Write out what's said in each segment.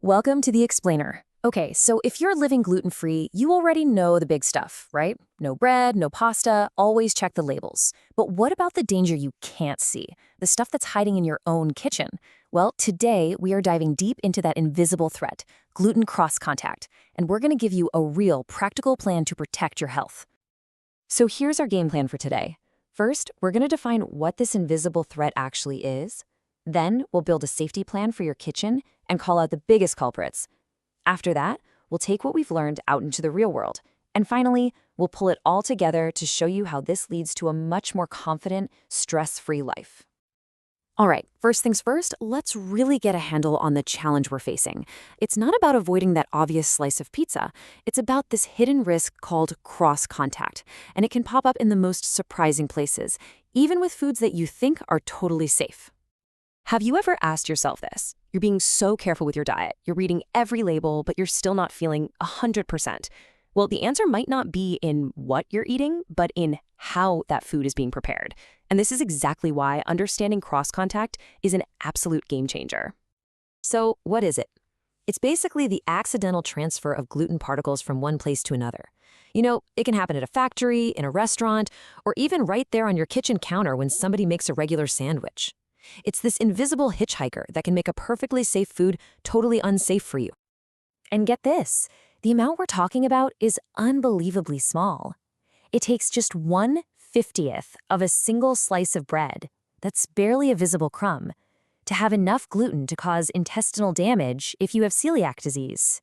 Welcome to the Explainer. Okay, so if you're living gluten-free, you already know the big stuff, right? No bread, no pasta, always check the labels. But what about the danger you can't see? The stuff that's hiding in your own kitchen? Well, today we are diving deep into that invisible threat, gluten cross-contact, and we're going to give you a real, practical plan to protect your health. So here's our game plan for today. First, we're going to define what this invisible threat actually is. Then, we'll build a safety plan for your kitchen and call out the biggest culprits. After that, we'll take what we've learned out into the real world. And finally, we'll pull it all together to show you how this leads to a much more confident, stress-free life. All right, first things first, let's really get a handle on the challenge we're facing. It's not about avoiding that obvious slice of pizza. It's about this hidden risk called cross-contact, and it can pop up in the most surprising places, even with foods that you think are totally safe. Have you ever asked yourself this? You're being so careful with your diet, you're reading every label, but you're still not feeling 100%. Well, the answer might not be in what you're eating, but in how that food is being prepared. And this is exactly why understanding cross-contact is an absolute game changer. So, what is it? It's basically the accidental transfer of gluten particles from one place to another. You know, it can happen at a factory, in a restaurant, or even right there on your kitchen counter when somebody makes a regular sandwich. It's this invisible hitchhiker that can make a perfectly safe food totally unsafe for you. And get this, the amount we're talking about is unbelievably small. It takes just 1/50th of a single slice of bread, that's barely a visible crumb, to have enough gluten to cause intestinal damage if you have celiac disease.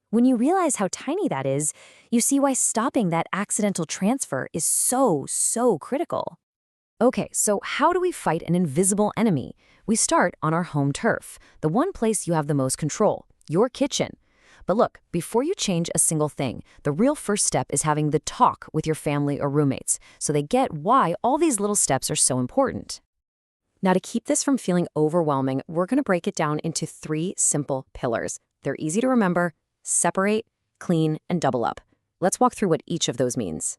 When you realize how tiny that is, you see why stopping that accidental transfer is so critical. Okay, so how do we fight an invisible enemy? We start on our home turf, the one place you have the most control, your kitchen. But look, before you change a single thing, the real first step is having the talk with your family or roommates, so they get why all these little steps are so important. Now, to keep this from feeling overwhelming, we're going to break it down into 3 simple pillars. They're easy to remember: separate, clean, and double up. Let's walk through what each of those means.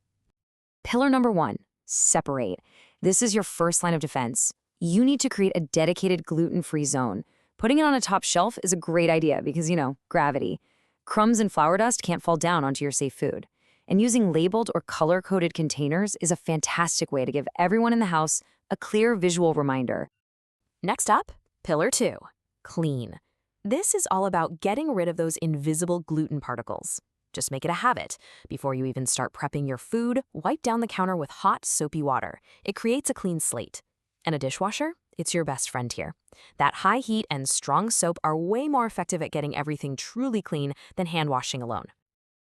Pillar number 1, separate. This is your first line of defense. You need to create a dedicated gluten-free zone. Putting it on a top shelf is a great idea because, gravity. Crumbs and flour dust can't fall down onto your safe food. And using labeled or color-coded containers is a fantastic way to give everyone in the house a clear visual reminder. Next up, pillar 2, clean. This is all about getting rid of those invisible gluten particles. Just make it a habit. Before you even start prepping your food, wipe down the counter with hot, soapy water. It creates a clean slate. And a dishwasher? It's your best friend here. That high heat and strong soap are way more effective at getting everything truly clean than hand washing alone.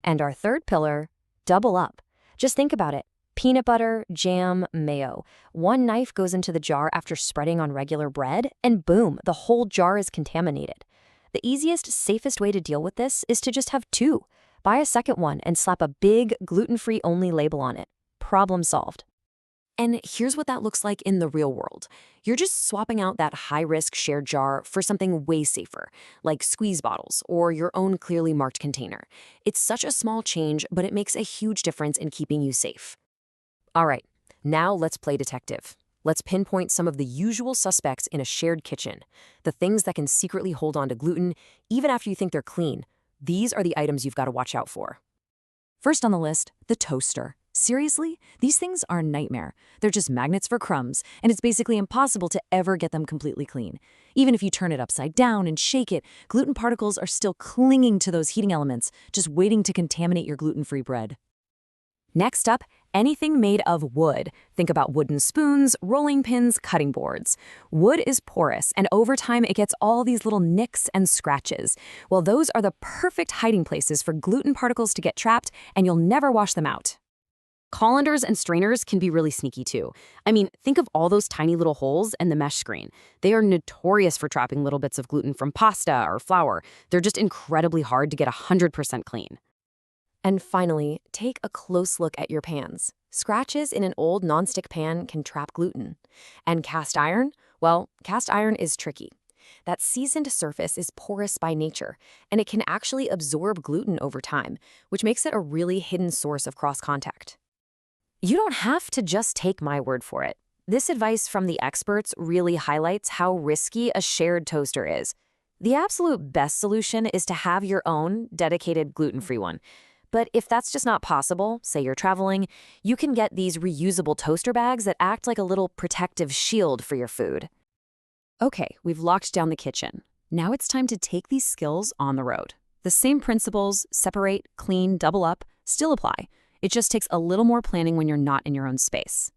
And our third pillar, double up. Just think about it. Peanut butter, jam, mayo. One knife goes into the jar after spreading on regular bread, and boom, the whole jar is contaminated. The easiest, safest way to deal with this is to just have 2. Buy a second one and slap a big gluten-free only label on it. Problem solved. And here's what that looks like in the real world. You're just swapping out that high-risk shared jar for something way safer, like squeeze bottles or your own clearly marked container. It's such a small change, but it makes a huge difference in keeping you safe. All right, now let's play detective. Let's pinpoint some of the usual suspects in a shared kitchen, the things that can secretly hold on to gluten even after you think they're clean. These are the items you've got to watch out for. First on the list, the toaster. Seriously? These things are a nightmare. They're just magnets for crumbs, and it's basically impossible to ever get them completely clean. Even if you turn it upside down and shake it, gluten particles are still clinging to those heating elements, just waiting to contaminate your gluten-free bread. Next up, anything made of wood. Think about wooden spoons, rolling pins, cutting boards. Wood is porous, and over time it gets all these little nicks and scratches. Well, those are the perfect hiding places for gluten particles to get trapped, and you'll never wash them out. Colanders and strainers can be really sneaky too. I mean, think of all those tiny little holes and the mesh screen. They are notorious for trapping little bits of gluten from pasta or flour. They're just incredibly hard to get 100% clean. And finally, take a close look at your pans. Scratches in an old nonstick pan can trap gluten. And cast iron? Well, cast iron is tricky. That seasoned surface is porous by nature, and it can actually absorb gluten over time, which makes it a really hidden source of cross-contact. You don't have to just take my word for it. This advice from the experts really highlights how risky a shared toaster is. The absolute best solution is to have your own dedicated gluten-free one. But if that's just not possible, say you're traveling, you can get these reusable toaster bags that act like a little protective shield for your food. Okay, we've locked down the kitchen. Now it's time to take these skills on the road. The same principles, separate, clean, double up, still apply. It just takes a little more planning when you're not in your own space.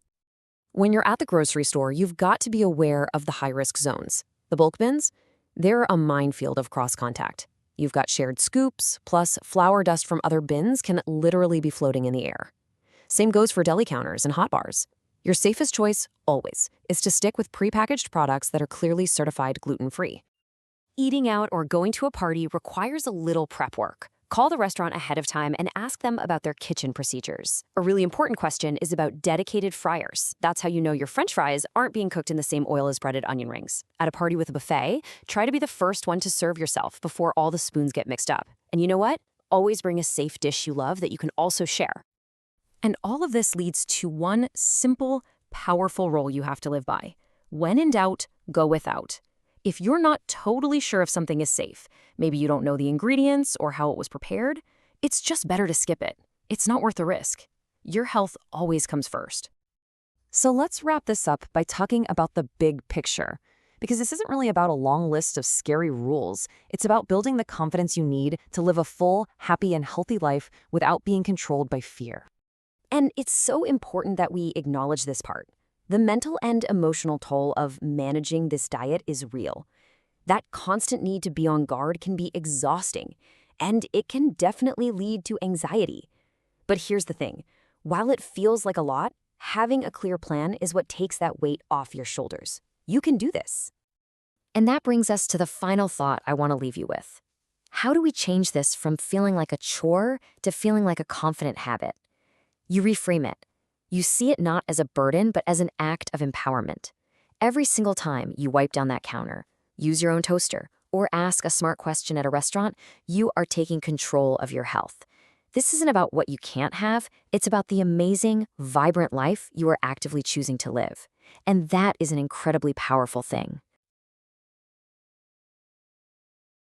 When you're at the grocery store, you've got to be aware of the high-risk zones. The bulk bins? They're a minefield of cross-contact. You've got shared scoops, plus flour dust from other bins can literally be floating in the air. Same goes for deli counters and hot bars. Your safest choice, always, is to stick with prepackaged products that are clearly certified gluten-free. Eating out or going to a party requires a little prep work. Call the restaurant ahead of time and ask them about their kitchen procedures. A really important question is about dedicated fryers. That's how you know your French fries aren't being cooked in the same oil as breaded onion rings. At a party with a buffet, try to be the first one to serve yourself before all the spoons get mixed up. And you know what? Always bring a safe dish you love that you can also share. And all of this leads to one simple, powerful rule you have to live by. When in doubt, go without. If you're not totally sure if something is safe, maybe you don't know the ingredients or how it was prepared, it's just better to skip it. It's not worth the risk. Your health always comes first. So let's wrap this up by talking about the big picture. Because this isn't really about a long list of scary rules. It's about building the confidence you need to live a full, happy, and healthy life without being controlled by fear. And it's so important that we acknowledge this part. The mental and emotional toll of managing this diet is real. That constant need to be on guard can be exhausting, and it can definitely lead to anxiety. But here's the thing. While it feels like a lot, having a clear plan is what takes that weight off your shoulders. You can do this. And that brings us to the final thought I want to leave you with. How do we change this from feeling like a chore to feeling like a confident habit? You reframe it. You see it not as a burden, but as an act of empowerment. Every single time you wipe down that counter, use your own toaster, or ask a smart question at a restaurant, you are taking control of your health. This isn't about what you can't have, it's about the amazing, vibrant life you are actively choosing to live. And that is an incredibly powerful thing.